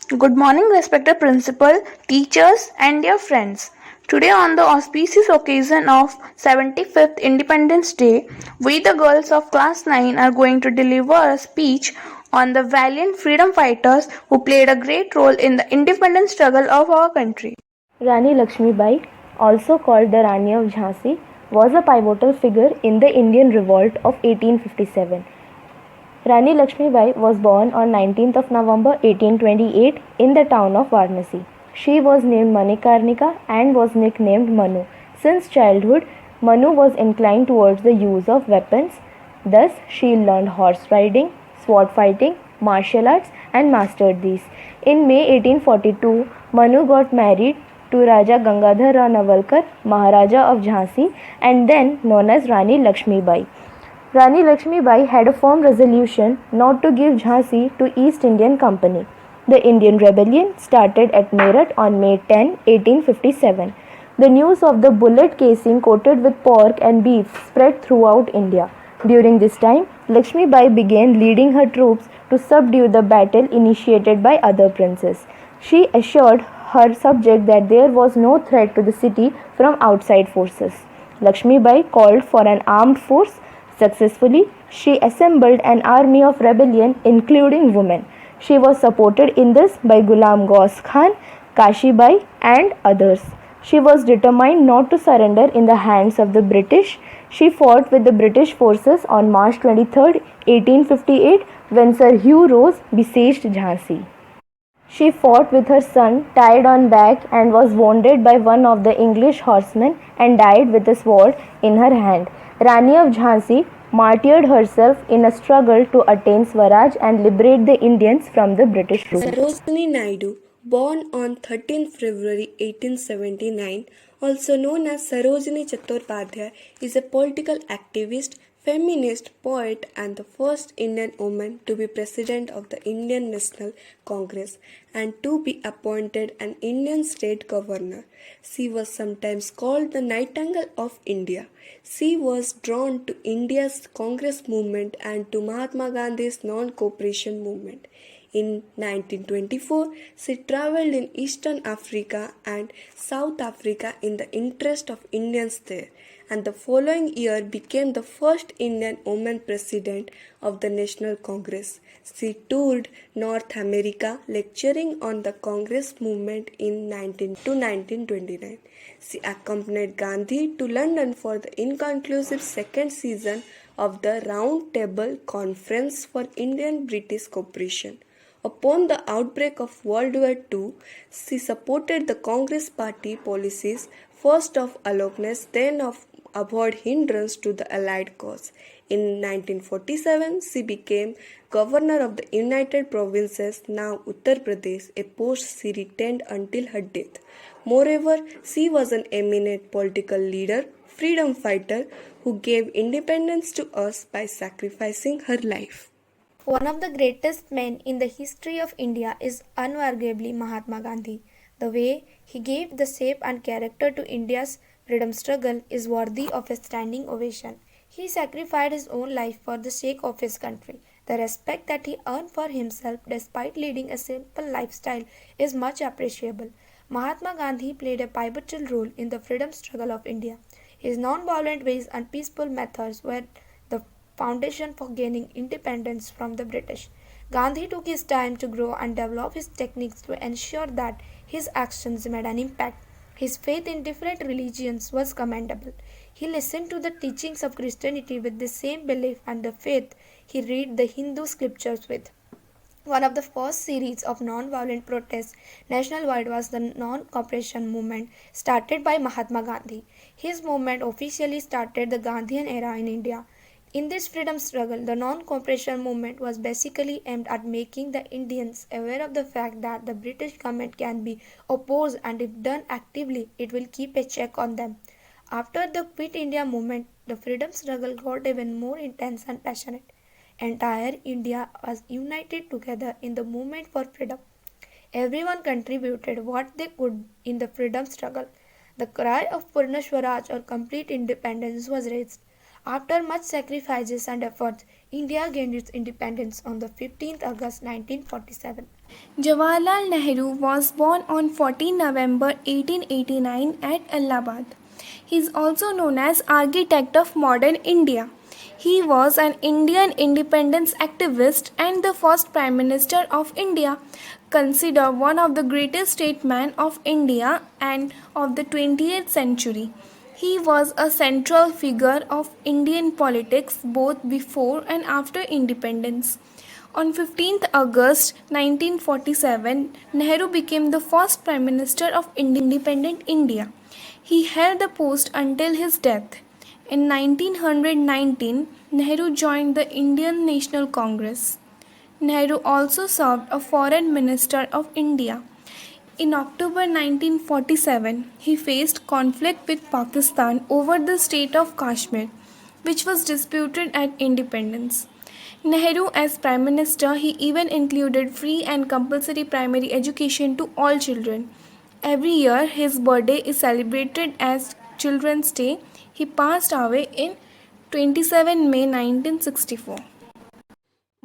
Good morning, respected principal, teachers, and dear friends. Today, on the auspicious occasion of 75th Independence Day, we, the girls of Class 9, are going to deliver a speech on the valiant freedom fighters who played a great role in the independence struggle of our country. Rani Lakshmibai, also called the Rani of Jhansi, was a pivotal figure in the Indian Revolt of 1857. Rani Lakshmibai was born on 19th of November 1828 in the town of Varanasi. She was named Manikarnika and was nicknamed Manu. Since childhood, Manu was inclined towards the use of weapons. Thus, she learned horse riding, sword fighting, martial arts and mastered these. In May 1842, Manu got married to Raja Gangadhar Rao Navalkar, Maharaja of Jhansi and then known as Rani Lakshmibai. Rani Lakshmibai had a firm resolution not to give Jhansi to East Indian Company. The Indian Rebellion started at Meerut on May 10, 1857. The news of the bullet casing coated with pork and beef spread throughout India. During this time, Lakshmibai began leading her troops to subdue the battle initiated by other princes. She assured her subjects that there was no threat to the city from outside forces. Lakshmibai called for an armed force. Successfully, she assembled an army of rebellion including women. She was supported in this by Ghulam Ghaus Khan, Kashibai and others. She was determined not to surrender in the hands of the British. She fought with the British forces on March 23, 1858 when Sir Hugh Rose besieged Jhansi. She fought with her son tied on back and was wounded by one of the English horsemen and died with a sword in her hand. Rani of Jhansi martyred herself in a struggle to attain Swaraj and liberate the Indians from the British rule. Sarojini Naidu, born on 13 February 1879, also known as Sarojini Chattopadhyay, is a political activist, feminist, poet, and the first Indian woman to be president of the Indian National Congress and to be appointed an Indian state governor. She was sometimes called the Nightingale of India. She was drawn to India's Congress movement and to Mahatma Gandhi's non-cooperation movement. In 1924, she traveled in Eastern Africa and South Africa in the interest of Indians there, and the following year became the first Indian woman president of the National Congress. She toured North America lecturing on the Congress movement in 1929. She accompanied Gandhi to London for the inconclusive second season of the Round Table Conference for Indian-British Cooperation. Upon the outbreak of World War II, she supported the Congress Party policies, first of aloofness, then of avoid hindrance to the Allied cause. In 1947, she became Governor of the United Provinces, now Uttar Pradesh, a post she retained until her death. Moreover, she was an eminent political leader, freedom fighter, who gave independence to us by sacrificing her life. One of the greatest men in the history of India is unarguably Mahatma Gandhi. The way he gave the shape and character to India's freedom struggle is worthy of a standing ovation. He sacrificed his own life for the sake of his country. The respect that he earned for himself despite leading a simple lifestyle is much appreciable. Mahatma Gandhi played a pivotal role in the freedom struggle of India. His non-violent ways and peaceful methods were the foundation for gaining independence from the British. Gandhi took his time to grow and develop his techniques to ensure that his actions made an impact. His faith in different religions was commendable. He listened to the teachings of Christianity with the same belief and the faith he read the Hindu scriptures with. One of the first series of non-violent protests nationwide was the non-cooperation movement started by Mahatma Gandhi. His movement officially started the Gandhian era in India. In this freedom struggle, the non-cooperation movement was basically aimed at making the Indians aware of the fact that the British government can be opposed and if done actively, it will keep a check on them. After the Quit India movement, the freedom struggle got even more intense and passionate. Entire India was united together in the movement for freedom. Everyone contributed what they could in the freedom struggle. The cry of Purna Swaraj or complete independence was raised. After much sacrifices and efforts, India gained its independence on the 15th August 1947. Jawaharlal Nehru was born on 14 November 1889 at Allahabad. He is also known as architect of modern India. He was an Indian independence activist and the first Prime Minister of India, considered one of the greatest statesmen of India and of the 20th century. He was a central figure of Indian politics both before and after independence. On 15th August 1947, Nehru became the first Prime Minister of independent India. He held the post until his death. In 1919, Nehru joined the Indian National Congress. Nehru also served as Foreign Minister of India. In October 1947, he faced conflict with Pakistan over the state of Kashmir, which was disputed at independence. Nehru, as Prime Minister, he even included free and compulsory primary education to all children. Every year, his birthday is celebrated as Children's Day. He passed away in 27 May 1964.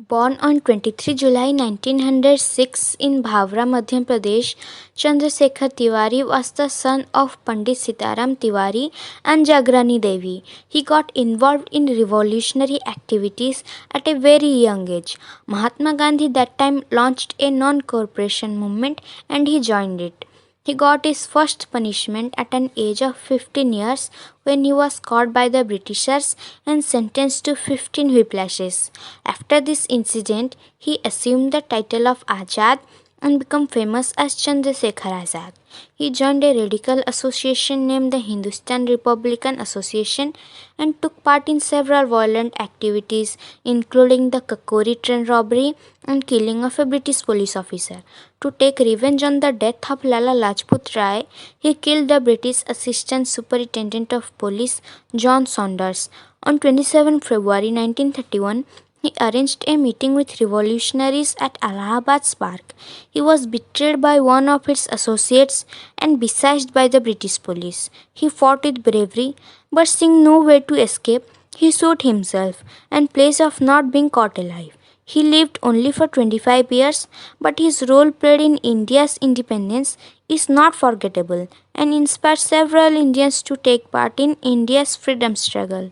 Born on 23 July 1906 in Bhavra, Madhya Pradesh, Chandrasekhar Tiwari was the son of Pandit Sitaram Tiwari and Jagrani Devi. He got involved in revolutionary activities at a very young age. Mahatma Gandhi that time launched a non-cooperation movement and he joined it. He got his first punishment at an age of 15 years when he was caught by the Britishers and sentenced to 15 whiplashes. After this incident, he assumed the title of Azad and became famous as Chandrasekhar Azad. He joined a radical association named the Hindustan Republican Association and took part in several violent activities, including the Kakori train robbery and killing of a British police officer. To take revenge on the death of Lala Lajpat Rai, he killed the British Assistant Superintendent of Police John Saunders. On 27 February 1931, he arranged a meeting with revolutionaries at Allahabad's park. He was betrayed by one of its associates and besieged by the British police. He fought with bravery, but seeing no way to escape, he shot himself in place of not being caught alive. He lived only for 25 years, but his role played in India's independence is not forgettable and inspired several Indians to take part in India's freedom struggle.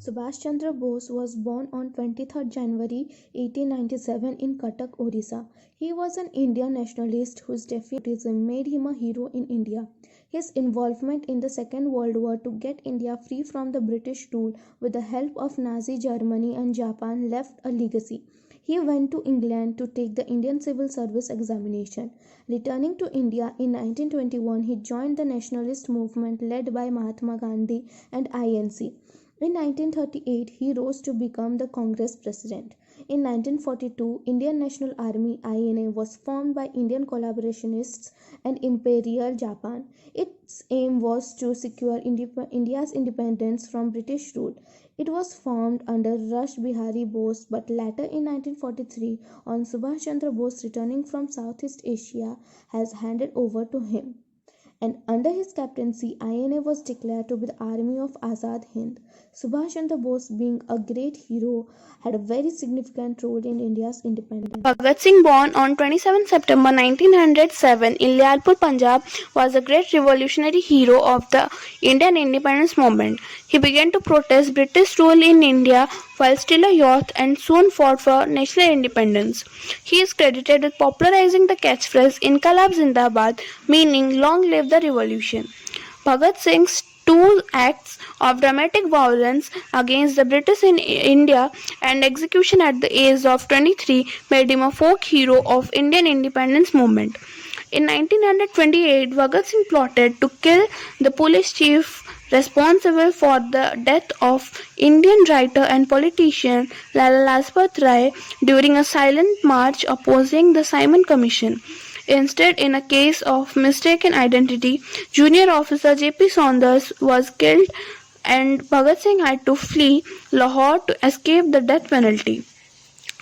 Subhash Chandra Bose was born on 23rd January 1897 in Cuttack, Orissa. He was an Indian nationalist whose patriotism made him a hero in India. His involvement in the Second World War to get India free from the British rule with the help of Nazi Germany and Japan left a legacy. He went to England to take the Indian Civil Service examination. Returning to India in 1921, he joined the nationalist movement led by Mahatma Gandhi and INC. In 1938, he rose to become the Congress president. In 1942, Indian National Army (INA) was formed by Indian collaborationists and Imperial Japan. Its aim was to secure India's independence from British rule. It was formed under Rash Bihari Bose, but later in 1943, on Subhash Chandra Bose returning from Southeast Asia, has handed over to him. And under his captaincy, INA was declared to be the army of Azad Hind. Subhash Chandra Bose, being a great hero, had a very significant role in India's independence. Bhagat Singh, born on 27 September 1907 in Lialpur, Punjab, was a great revolutionary hero of the Indian independence movement. He began to protest British rule in India while still a youth and soon fought for national independence. He is credited with popularizing the catchphrase Inqilab Zindabad, meaning long live the revolution. Bhagat Singh's two acts of dramatic violence against the British in India and execution at the age of 23 made him a folk hero of Indian independence movement. In 1928, Bhagat Singh plotted to kill the police chief responsible for the death of Indian writer and politician Lala Lajpat Rai during a silent march opposing the Simon Commission. Instead, in a case of mistaken identity, junior officer J.P. Saunders was killed and Bhagat Singh had to flee Lahore to escape the death penalty.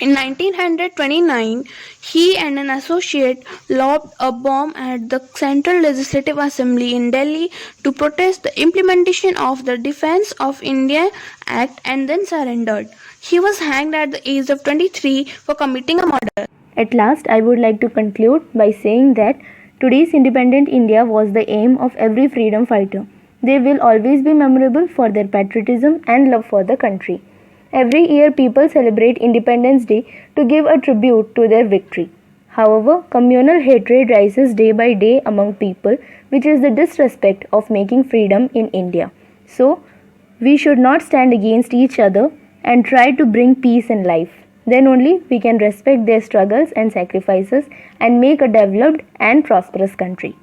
In 1929, he and an associate lobbed a bomb at the Central Legislative Assembly in Delhi to protest the implementation of the Defense of India Act and then surrendered. He was hanged at the age of 23 for committing a murder. At last, I would like to conclude by saying that today's independent India was the aim of every freedom fighter. They will always be memorable for their patriotism and love for the country. Every year, people celebrate Independence Day to give a tribute to their victory. However, communal hatred rises day by day among people, which is the disrespect of making freedom in India. So, we should not stand against each other and try to bring peace in life. Then only we can respect their struggles and sacrifices and make a developed and prosperous country.